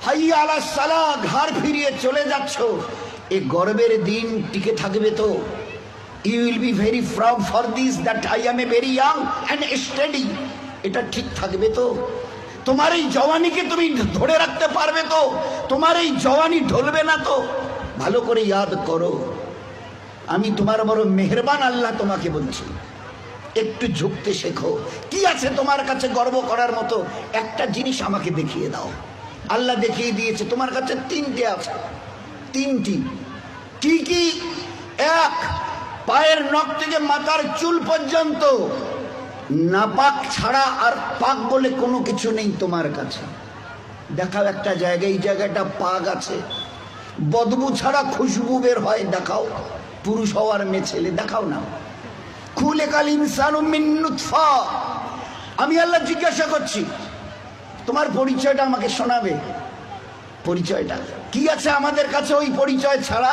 হাইয়া আলাস সালাহ, ঘাড় ফিরিয়ে চলে যাচ্ছ, এ গর্বের দিন টিকে থাকবে তো? You will be very proud for this that I am a very young and steady. এটা ঠিক থাকবে তো? তোমার এই জওয়ানিকে তুমি ধরে রাখতে পারবে তো? তোমার এই জওয়ানি ঢলবে না তো? ভালো করে ইয়াদ করো, আমি তোমার বড় মেহেরবান আল্লাহ তোমাকে বলছি, একটু ঝুঁকতে শেখো। কি আছে তোমার কাছে গর্ব করার মতো? একটা জিনিস আমাকে দেখিয়ে দাও। আল্লাহ দেখিয়ে দিয়েছে তোমার কাছে তিনটে আছে, তিনটি। কি কি? এক, পায়ের নখ থেকে মাথার চুল পর্যন্ত নাপাক ছাড়া আর পাক বলে কোনো কিছু নেই তোমার কাছে। দেখাও একটা জায়গায়, এই জায়গাটা পাক আছে, বদবু ছাড়া খুশবু বের হয়, দেখাও। পুরুষ হওয়ার মেয়ে ছেলে দেখাও না। খুলিকাল ইনসানু মিন নুতফা। আমি আল্লাহ জিজ্ঞাসা করছি, তোমার পরিচয়টা আমাকে শোনাবে। পরিচয়টা কি আছে আমাদের কাছে? ওই পরিচয় ছাড়া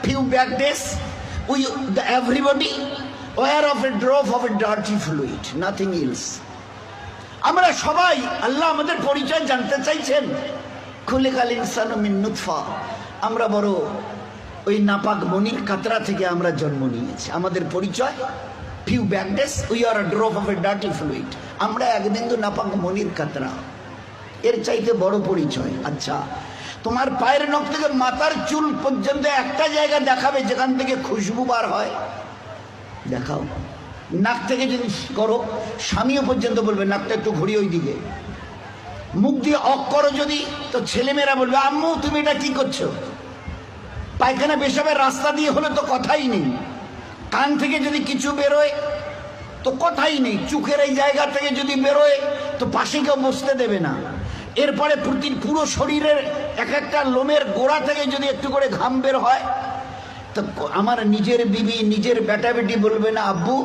few back days we everybody were of a drop of a dirty fluid, nothing else. আমরা সবাই, আল্লাহ আমাদের পরিচয় জানতে চাইছেন। খুলিকাল ইনসানু মিন নুতফা, আমরা বড় ওই নাপাক মনির কাতরা থেকে আমরা জন্ম নিয়েছি। আমাদের পরিচয় few back days we are a drop of a dirty fluid, আমরা এক বিন্দু নাপাক মনির কাতরা। এর চাইতে বড় পরিচয়? আচ্ছা, তোমার পায়ের নখ থেকে মাথার চুল পর্যন্ত একটা জায়গা দেখাবে যেখান থেকে খুশবু বার হয়, দেখাও। নাক থেকে যদি করো, স্বামীও পর্যন্ত বলবে নাকটা একটু ঘুরিয়ে ওই দিকে। মুখ দিয়ে অক করো যদি, তো ছেলেমেয়েরা বলবে আম্মু তুমি এটা কি করছো? পায়খানা পেশাবের রাস্তা দিয়ে হলে তো কথাই নেই। কান থেকে যদি কিছু বেরোয় তো কথাই নেই। চোখের এই জায়গা থেকে যদি বেরোয় তো পাশে কেউ বসতে দেবে না। এরপরে পুরো শরীরের এক একটা লোমের গোড়া থেকে যদি একটু করে ঘাম বের হয়, তো আমার নিজের বিবি, নিজের বেটা বেটি বলবে না আব্বু,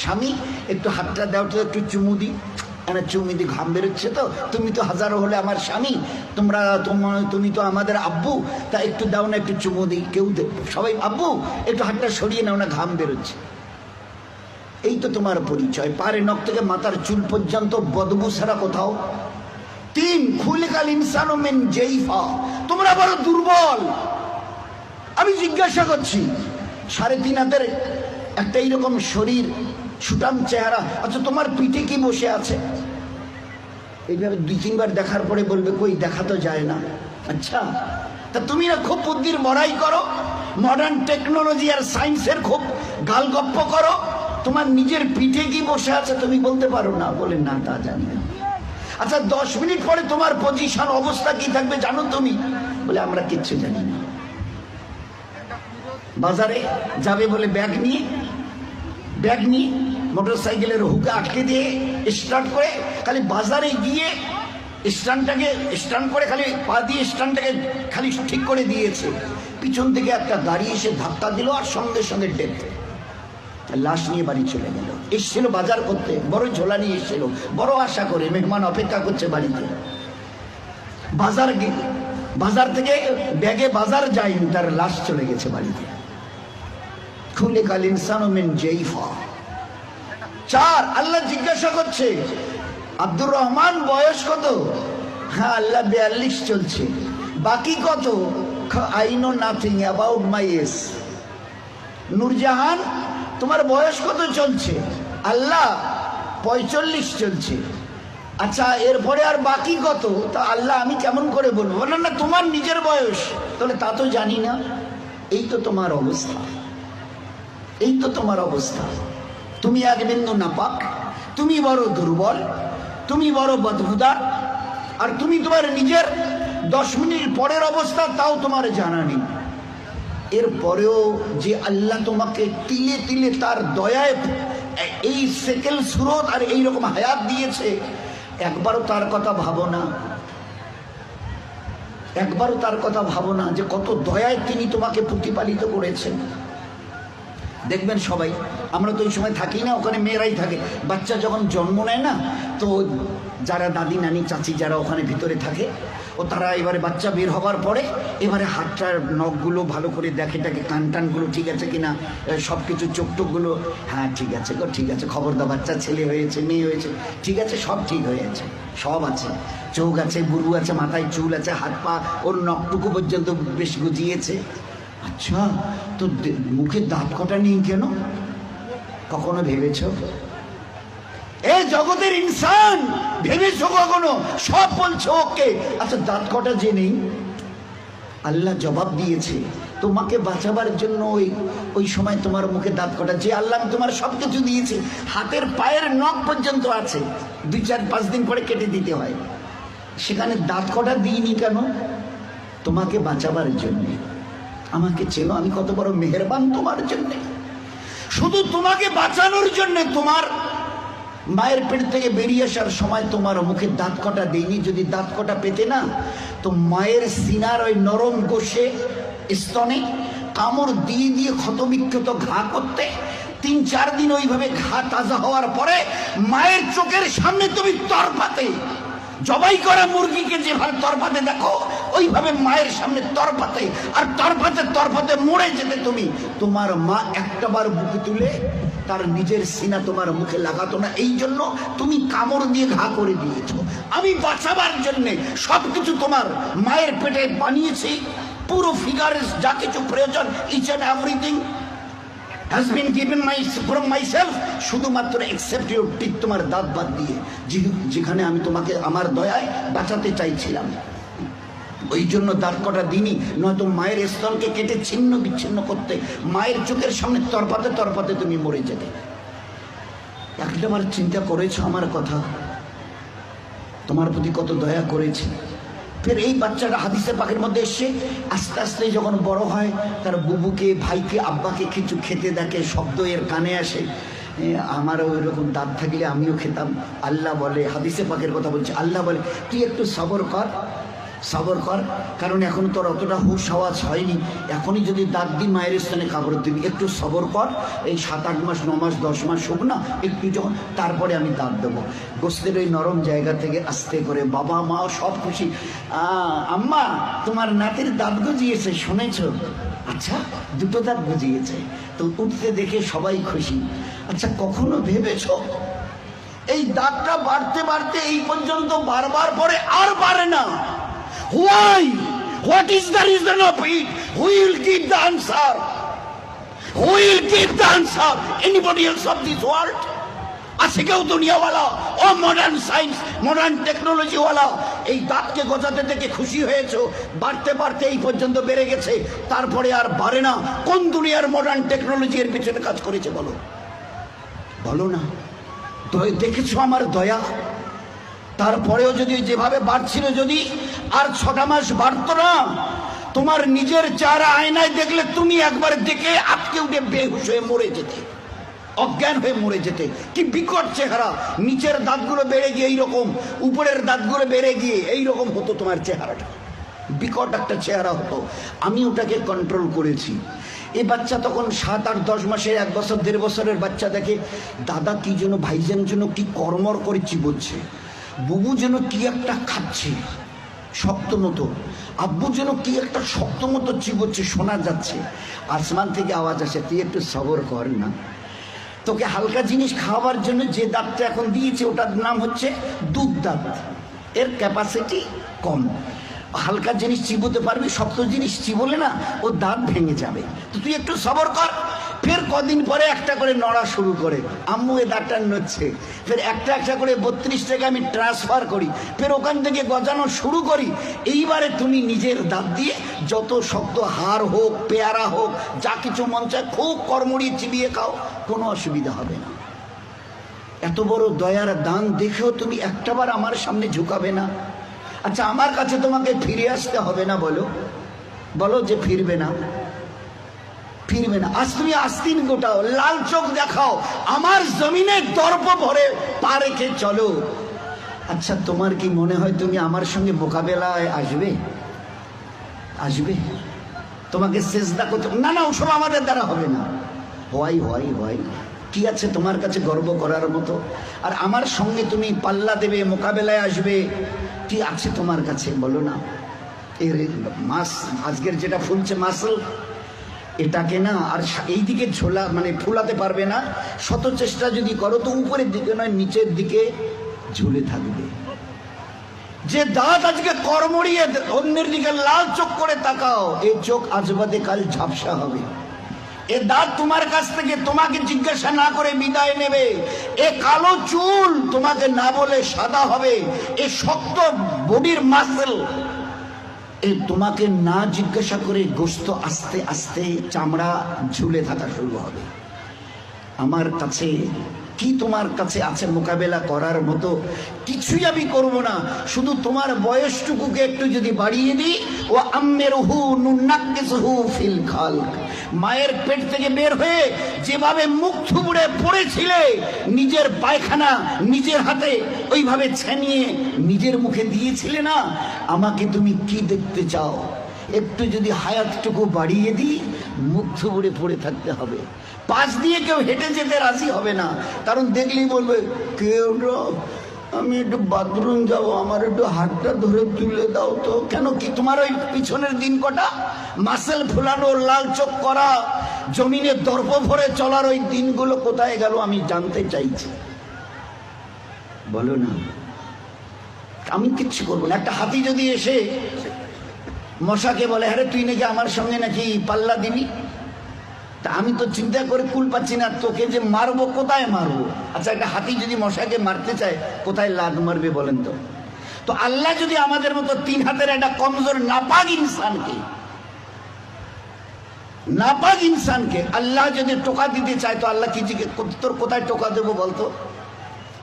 স্বামী একটু হাতটা দাও তো, একটু চুমু দি, চুমু দি, ঘাম বেরোচ্ছে তো, তুমি তো হাজারো হলে আমার স্বামী, তুমি তো আমাদের আব্বু, তা একটু দাও না, একটু চুমু দিই। কেউ সবাই আব্বু একটু হাতটা সরিয়ে নাও না, ঘাম বেরোচ্ছে। এই তো তোমার পরিচয়, পায়ের নখ থেকে মাথার চুল পর্যন্ত বদবু ছাড়া কোথাও। তিন, খুলিকাল ইনসানু মিন জাইফা, তোমরা বড় দুর্বল। আমি জিজ্ঞাসা করছি, 3.5 হাতের একটা এইরকম শরীর, সুটাম চেহারা, আচ্ছা তোমার পিঠে কি বসে আছে? এইভাবে 2-3 বার দেখার পরে বলবে কই, দেখা তো যায় না। আচ্ছা, তা তুমি না খুব বুদ্ধির বড়াই করো, মডার্ন টেকনোলজি আর সায়েন্সের খুব গালগপ্প করো, তোমার নিজের পিঠে কি বসে আছে তুমি বলতে পারো না? বলে না, তা জানি না। আচ্ছা 10 মিনিট পরে তোমার পজিশন, অবস্থা কি থাকবে জানো তুমি? বলে আমরা কিচ্ছু জানি না। বাজারে যাবে বলে ব্যাগ নিয়ে মোটর সাইকেলের হুকে আটকে দিয়ে স্টার্ট করে খালি বাজারে গিয়ে স্ট্যান্ড করে খালি পা দিয়ে স্ট্যান্ডটাকে খালি ঠিক করে দিয়েছে। পিছন থেকে একটা গাড়ি এসে ধাক্কা দিল আর সঙ্গে সঙ্গে ডেথ। লাশ নিয়ে বাড়ি চলে গেল। এসছিল বাজার করতে, বড় ঝোলা নিয়ে এসছিল, বড় আশা করে মেহমান অপেক্ষা করছে বাড়িতে। বাজার থেকে ব্যাগে বাজার যায়নি, তার লাশ চলে গেছে বাড়িতে। খুলিকাল ইনসানু মিন জাইফা। 4, আল্লাহ জিজ্ঞাসা করছে আব্দুর রহমান বয়স কত? হ্যাঁ আল্লাহ 42 চলছে। বাকি কত? I know nothing about my age. Nurjahan তোমার বয়স কত চলছে? আল্লাহ 45 চলছে। আচ্ছা এরপরে আর বাকি কত? তা আল্লাহ আমি কেমন করে বলবো? বলেন না তোমার নিজের বয়স, তাহলে তা তো জানি না। এই তো তোমার অবস্থা, এই তো তোমার অবস্থা। তুমি এক বিন্দু নাপাক, তুমি বড় দুর্বল, তুমি বড় বদবুদার, আর তুমি তোমার নিজের 10 মিনিট পরের অবস্থা তাও তোমার জানা নেই। এরপরেও যে আল্লাহ তোমাকে তিলে তিলে তার দয়ায় এই সেকেল সুরত আর এইরকম হায়াত দিয়েছে, একবারও তার কথা ভাবো না। একবারও তার কথা ভাবো না যে কত দয়ায় তিনি তোমাকে প্রতিপালিত করেছেন। দেখবেন সবাই, আমরা তো ওই সময় থাকি না, ওখানে মেয়েরাই থাকে। বাচ্চা যখন জন্ম নেয় না, তো যারা দাদি নানি চাচি যারা ওখানে ভিতরে থাকে, ও তারা এবারে বাচ্চা বের হবার পরে এবারে হাতটার নখগুলো ভালো করে দেখে টাকে, কান টানগুলো ঠিক আছে কিনা, সব কিছু চোখ টোকগুলো, হ্যাঁ ঠিক আছে গো ঠিক আছে, খবরদার বাচ্চা ছেলে হয়েছে মেয়ে হয়েছে ঠিক আছে, সব ঠিক হয়েছে, সব আছে, চোখ আছে, বুরু আছে, মাথায় চুল আছে, হাত পা ওর নখটুকু পর্যন্ত বেশ গুজিয়েছে। আচ্ছা, তো মুখে দাঁত কটা নেই কেন? কখনো ভেবেছ? এ জগতের ইনসান, ভেবেছো কখনো? সব বলছো ওকে, আচ্ছা দাঁত কটা যে নেই? আল্লাহ জবাব দিয়েছে তোমাকে বাঁচাবার জন্য। ওই সময় তোমার মুখে দাঁত কটা, যে আল্লাহ তোমার সব কিছু দিয়েছে, হাতের পায়ের নখ পর্যন্ত আছে, 2-4-5 দিন পরে কেটে দিতে হয়, সেখানে দাঁত কটা দিইনি কেন? তোমাকে বাঁচাবার জন্য। আমাকে চেনো আমি কত বড় মেহেরবান তোমার জন্য, শুধু তোমাকে বাঁচানোর জন্য। তোমার মায়ের পেট থেকে বেরিয়ে আসার সময় তোমার মুখে দাঁত কটা দেয়নি। যদি দাঁত কটা পেতে না, তো মায়ের সিনার ওই নরম গোশে স্তনে কামড় দিয়ে দিয়ে ক্ষতবিক্ষত ঘা করতে, 3-4 দিন ওইভাবে ঘা তাজা হওয়ার পরে মায়ের চোখের সামনে তুমি তরপাতে, জবাই করা মুরগিকে যেভাবে তরপাতে দেখো, ওইভাবে মায়ের সামনে তরপাতে, আর তরপাতে তরপাতে মরে যেতে তুমি। তোমার মা একটাবার বুকে তুলে তার নিজের সিনা তোমার মুখে লাগাতো না, এই জন্য তুমি কামড় দিয়ে ঘা করে দিয়েছো। আমি বাঁচাবার জন্যে সবকিছু তোমার মায়ের পেটে বানিয়েছি, পুরো ফিগারের যা কিছু প্রয়োজন, each and everything has been given from myself, শুধুমাত্র except your teeth, তোমার দাঁত বাদ দিয়ে, যেখানে আমি তোমাকে আমার দয়ায় বাঁচাতে চাইছিলাম, ওই জন্য দাঁত কটা দিনই, নয়তো মায়ের স্তনকে কেটে ছিন্ন বিচ্ছিন্ন করতে, মায়ের চোখের সামনে তরপাতে তরপাতে তুমি মরে যেতে। একটাবার চিন্তা করেছো আমার কথা? তোমার প্রতি কত দয়া করেছি। ফের এই বাচ্চাটা হাদিসে পাকের মধ্যে এসে আস্তে আস্তে যখন বড় হয়, তার বুবুকে, ভাইকে, আব্বাকে কিছু খেতে দেখে, শব্দ এর কানে আসে, আমারও ওই রকম দাঁত থাকলে আমিও খেতাম। আল্লাহ বলে, হাদিসে পাকের কথা বলছে, আল্লাহ বলে তুই একটু সবর কর, সবর কর, কারণ এখন তোর অতটা হুশ আওয়াজ হয়নি, এখনই যদি দাঁত দিই মায়ের স্থানে কাপড় দিবি, একটু সবর কর, এই 7-8 মাস 9 মাস 10 মাস হোক না, একটু যখন, তারপরে আমি দাঁত দেবো। গোস্তের ওই নরম জায়গা থেকে আস্তে করে বাবা মা সব খুশি, আম্মা তোমার নাতির দাঁত গজিয়েছে শুনেছ? আচ্ছা, 2টো দাঁত গজিয়েছে, তো উঠতে দেখে সবাই খুশি। আচ্ছা, কখনো ভেবেছ এই দাঁতটা বাড়তে বাড়তে এই পর্যন্ত বারবার পরে আর বাড়ে না? Why? What is the reason of it? Who will give the answer? Who will give the answer? Anybody else of this world? আছে কেউ দুনিয়াওয়ালা ও মডার্ন সায়েন্স মডার্ন টেকনোলজিওয়ালা এই দাঁতকে গজাতে থেকে খুশি হয়েছো? বাড়তে বাড়তে এই পর্যন্ত বেড়ে গেছে, তারপরে আর বাড়ে না। কোন দুনিয়ার মডার্ন টেকনোলজি এর পিছনে কাজ করেছে বলো? বলো না। দেখেছো আমার দয়া? তারপরেও যদি যেভাবে বাড়ছিল, যদি আর 6টা মাস বাড়তো না, তোমার নিজের চেহারা আয়নায় দেখলে তুমি একবার দেখে আটকে উঠে বেহুশ হয়ে মরে যেতে, অজ্ঞান হয়ে মরে যেতে। কি বিকট চেহারা, নিচের দাঁতগুলো বেড়ে গিয়ে এইরকম, উপরের দাঁতগুলো বেড়ে গিয়ে এইরকম হতো তোমার চেহারাটা, বিকট একটা চেহারা হতো। আমি ওটাকে কন্ট্রোল করেছি। এই বাচ্চা তখন 7-8-10 মাসের, 1 বছর 1.5 বছরের বাচ্চা দেখে দাদা কি যেন, ভাইজান যেন কি কর্মর করে চিবোচ্ছে, বুবু যেন কি একটা খাচ্ছে শক্ত মতো, আব্বু যেন কি একটা শক্ত মতো চিবোচ্ছে, শোনা যাচ্ছে। আসমান থেকে আওয়াজ আসে, তুই একটু সবর কর না, তোকে হালকা জিনিস খাওয়াবার জন্য যে দাঁতটা এখন দিয়েছে ওটার নাম হচ্ছে দুধ দাঁত, এর ক্যাপাসিটি কম, হালকা জিনিস চিবোতে পারবি, শক্ত জিনিস চিবোলে না ও দাঁত ভেঙে যাবে, তো তুই একটু সবর কর। ফের কদিন পরে একটা করে নড়া শুরু করে, আম্মু এ দাঁতটা নড়ছে, ফের একটা একটা করে 32 টাকা আমি ট্রান্সফার করি, ফের ওখান থেকে গজানো শুরু করি। এইবারে তুমি নিজের দাঁত দিয়ে যত শক্ত হাড় হোক, পেয়ারা হোক, যা কিছু মন চায় খুব কড়মড়িয়ে চিবিয়ে খাও, কোনো অসুবিধা হবে না। এত বড় দয়ার দান দেখেও তুমি একটাবার আমার সামনে ঝুঁকাবে না? আচ্ছা, আমার কাছে তোমাকে ফিরে আসতে হবে না? বলো বলো যে ফিরবে না, ফিরবে না। আজ তুমি আস্তিন গোটাও, লাল চোখ দেখাও, আমার জমিনে দর্প ভরে পা রেখে চলো। আচ্ছা, তোমার কি মনে হয় তুমি আমার সঙ্গে মোকাবেলায় আসবে? আসবে? তোমাকে সেজদা করতে না, না, ওসব আমাদের দ্বারা হবে না। হোয়াই হোয়াই হোয়াই কি আছে তোমার কাছে গর্ব করার মতো? আর আমার সঙ্গে তুমি পাল্লা দেবে, মোকাবেলায় আসবে, কি আছে তোমার কাছে বলো না। এর মাস আজকের যেটা ফুলছে মাসল, এটাকে না আর এই দিকে ঝোলা মানে ফুলাতে পারবে না। শত চেষ্টা যদি করো তো উপরের দিকে নয় নিচের দিকে ঝুলে থাকবে। যে দাঁত আজকে কর্মড়িয়ে অন্যের দিকে লাল চোখ করে তাকাও, এই চোখ আজ বাদে কাল ঝাপসা হবে। এ দাঁত তোমার কাছ থেকে তোমাকে জিজ্ঞাসা না করে বিদায় নেবে। এ কালো চুল তোমাকে না বলে সাদা হবে। এ শক্ত বডির মাসল এ তোমাকে না জিজ্ঞাসা করে গোস্ত আস্তে আস্তে চামড়া ঝুলে থাকা শুরু হবে। আমার কাছে কি তোমার কাছে আছে মোকাবেলা করার মতো? কিছুই আমি করব না, শুধু তোমার বয়সটুকুকে একটু যদি বাড়িয়ে দিই। ও আম্মেরহু নুন্নাক্কিসহু ফিল খালক, মায়ের পেট থেকে বের হয়ে যেভাবে মুখ থুবড়ে পড়েছিলে, নিজের পায়খানা নিজের হাতে ওইভাবে ছেনিয়ে নিজের মুখে দিয়েছিলে না, আমাকে তুমি কি দেখতে চাও? একটু যদি হায়াতটুকু বাড়িয়ে দিই, মুখ থুবড়ে পড়ে থাকতে হবে। পাশ দিয়ে কেউ হেঁটে যেতে রাজি হবে না, কারণ দেখলেই বলবে কেউ আমি একটু বাথরুম যাব, আমার একটু হাতটা ধরে তুলে দাও তো। কেন কি তোমার ওই পিছনের দিন কটা মাসেল ফুলানো, লাল চোখ করা, জমিনে দর্প ভরে চলার ওই দিনগুলো কোথায় গেল আমি জানতে চাইছি। বলো না। আমি কিচ্ছু করবো না। একটা হাতি যদি এসে মশাকে বলে আরে তুই নাকি আমার সঙ্গে নাকি পাল্লা দিবি, তা আমি তো চিন্তা করে কুল পাচ্ছি না, তোকে যে মারবো কোথায় মারবো। আচ্ছা একটা হাতি যদি মশাকে মারতে চায় কোথায় লাদ মারবে বলেন তো? তো আল্লাহ যদি আমাদের মতো 3 হাতের একটা কমজোর নাপাক ইনসানকে আল্লাহ যদি টোকা দিতে চায়, তো আল্লাহ কি তোর কোথায় টোকা দেবো বলতো?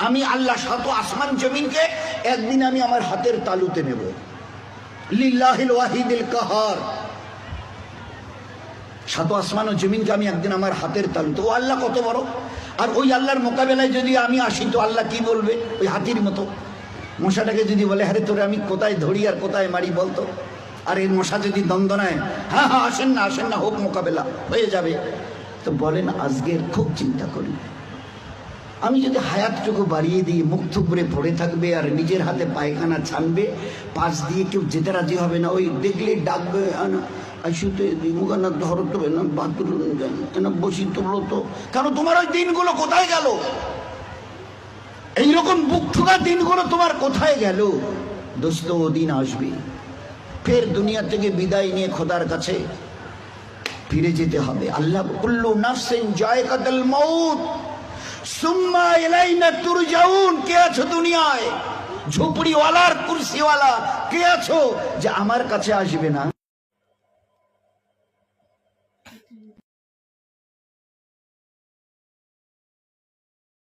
আমি আল্লাহ 7 আসমান জমিনকে একদিন আমি আমার হাতের তালুতে নেব। লিল্লাহিল ওয়াহিদিল কাহার, 7 আসমান ও জমিনকে আমি একদিন আমার হাতের তালুতে। ও আল্লাহ কত বড়! আর ওই আল্লাহর মোকাবেলায় যদি আমি আসি তো আল্লাহ কি বলবে? ওই হাতির মতো মশাটাকে যদি বলে আরে তোরে আমি কোথায় ধরি আর কোথায় মারি বলতো? আর এই মশা যদি দ্বন্দ্বনায় হ্যাঁ হ্যাঁ আসেন না হোক, মোকাবেলা হয়ে যাবে। তো বলেন আজকের খুব চিন্তা করি, আমি যদি হায়াতটুকু বাড়িয়ে দিই, মুখ থুবড়ে পড়ে থাকবে আর নিজের হাতে পায়খানা ছানবে, পাশ দিয়ে কেউ যেতে রাজি হবে না। ওই দেখলে ডাকবে আইসুতে মুখানা ধরো তো না, বাথরুম না বসি তোলো তো। কারণ তোমার ওই দিনগুলো কোথায় গেল? এইরকম বুক ঠোকা দিনগুলো তোমার কোথায় গেল? দোস্ত ও দিন আসবে, ফের দুনিয়া থেকে বিদায় নিয়ে খোদার কাছে ফিরে যেতে হবে। আল্লাহ কুল্লু নাফসিন যায়কাতুল মাউত সুম্মা ইলাইনা তুরজাউন। কে আছো দুনিয়ায়? ঝুপড়িওয়ালার কুরসিওয়ালা কে আছো যে আমার কাছে আসবে না?